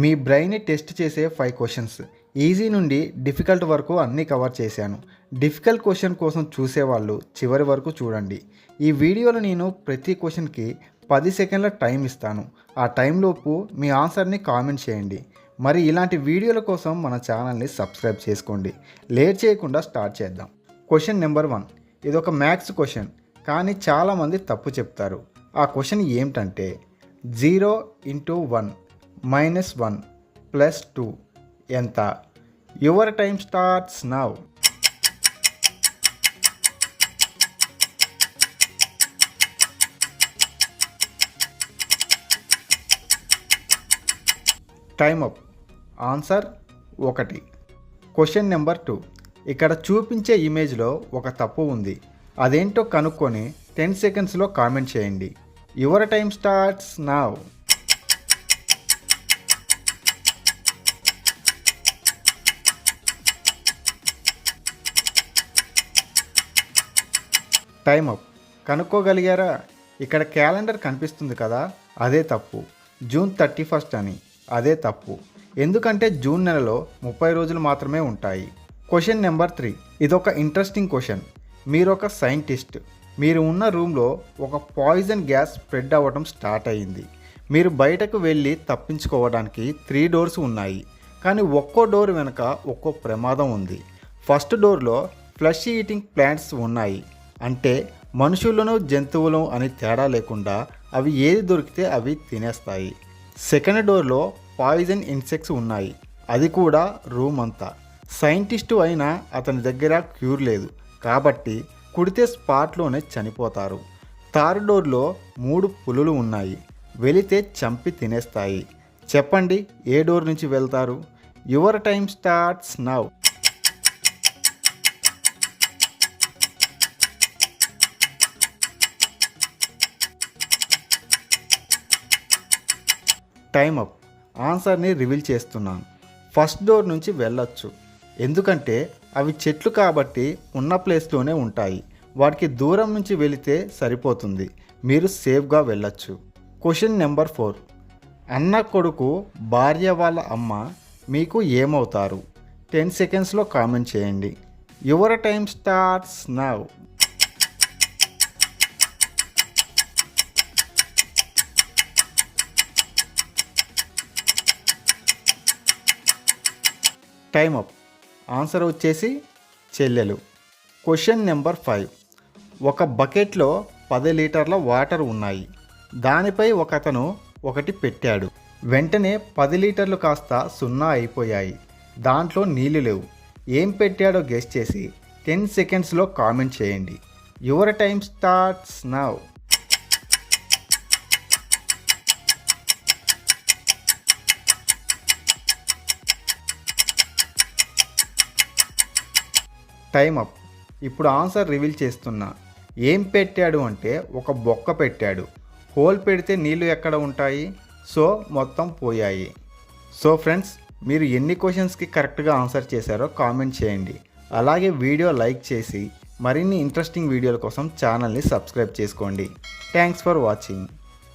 మీ బ్రెయిన్ని టెస్ట్ చేసే 5 questions. Easy నుండి డిఫికల్ట్ వరకు అన్నీ కవర్ చేశాను. డిఫికల్ట్ క్వశ్చన్ కోసం చూసేవాళ్ళు చివరి వరకు చూడండి. ఈ వీడియోలో నేను ప్రతి క్వశ్చన్కి 10 సెకండ్ల టైం ఇస్తాను. ఆ టైంలోపు మీ ఆన్సర్ని కామెంట్ చేయండి. మరి ఇలాంటి వీడియోల కోసం మన ఛానల్ని సబ్స్క్రైబ్ చేసుకోండి. లేట్ చేయకుండా స్టార్ట్ చేద్దాం. Question number 1. ఇది ఒక మ్యాథ్స్ క్వశ్చన్, కానీ చాలామంది తప్పు చెప్తారు. ఆ క్వశ్చన్ ఏమిటంటే 0 × 1 - 1 + 2 ఎంత? Your time starts now. Time up. Answer 1. Question number 2. ఇక్కడ చూపించే ఇమేజ్లో ఒక తప్పు ఉంది. అదేంటో కనుక్కొని 10 సెకండ్స్లో కామెంట్ చేయండి. Your time starts now. Time up. కనుక్కోగలిగారా? ఇక్కడ క్యాలెండర్ కనిపిస్తుంది కదా, అదే తప్పు. జూన్ 31 అని, అదే తప్పు. ఎందుకంటే జూన్ నెలలో 30 రోజులు మాత్రమే ఉంటాయి. Question number 3. ఇదొక ఇంట్రెస్టింగ్ క్వశ్చన్. మీరు ఒక సైంటిస్ట్. మీరు ఉన్న రూమ్లో ఒక పాయిజన్ గ్యాస్ స్ప్రెడ్ అవ్వడం స్టార్ట్ అయ్యింది. మీరు బయటకు వెళ్ళి తప్పించుకోవడానికి 3 డోర్స్ ఉన్నాయి, కానీ ఒక్కో డోర్ వెనుక ఒక్కో ప్రమాదం ఉంది. ఫస్ట్ డోర్లో ఫ్లష్ ఈటింగ్ ప్లాంట్స్ ఉన్నాయి, అంటే మనుషులను జంతువులు అని తేడా లేకుండా అవి ఏది దొరికితే అవి తినేస్తాయి. సెకండ్ డోర్లో పాయిజన్ ఇన్సెక్ట్స్ ఉన్నాయి, అది కూడా రూమ్ అంతా. సైంటిస్టు అయినా అతని దగ్గర క్యూర్ లేదు, కాబట్టి కుడితే స్పాట్లోనే చనిపోతారు. థర్డ్ డోర్లో 3 పులులు ఉన్నాయి, వెళితే చంపి తినేస్తాయి. చెప్పండి, ఏ డోర్ నుంచి వెళ్తారు? Your time starts now. Time up. ఆన్సర్ని రివీల్ చేస్తున్నాను. ఫస్ట్ డోర్ నుంచి వెళ్ళొచ్చు, ఎందుకంటే అవి చెట్లు కాబట్టి ఉన్న ప్లేస్లోనే ఉంటాయి. వాటికి దూరం నుంచి వెళితే సరిపోతుంది, మీరు సేఫ్గా వెళ్ళొచ్చు. Question number 4. అన్న కొడుకు భార్య వాళ్ళ అమ్మ మీకు ఏమవుతారు? 10 సెకండ్స్లో కామెంట్ చేయండి. Your time starts now. Time up. Answer వచ్చేసి చెల్లెలు. Question number 5. ఒక బకెట్లో 10 లీటర్ల వాటర్ ఉన్నాయి. దానిపై ఒకతను ఒకటి పెట్టాడు. వెంటనే 10 లీటర్లు కాస్త 0 అయిపోయాయి. దాంట్లో నీళ్లు లేవు. ఏం పెట్టాడో గెస్ చేసి 10 సెకండ్స్లో కామెంట్ చేయండి. Your time starts now. Time up. ఇప్పుడు ఆన్సర్ రివీల్ చేస్తున్నా. ఏం పెట్టాడు అంటే ఒక బొక్క పెట్టాడు. హోల్ పెడితే నీళ్ళు ఎక్కడ ఉంటాయి? సో మొత్తం పోయాయి. సో ఫ్రెండ్స్, మీరు ఎన్ని క్వశ్చన్స్కి కరెక్ట్గా ఆన్సర్ చేశారో కామెంట్ చేయండి. అలాగే వీడియో లైక్ చేసి మరిన్ని ఇంట్రెస్టింగ్ వీడియోల కోసం ఛానల్ని సబ్స్క్రైబ్ చేసుకోండి. Thanks for watching.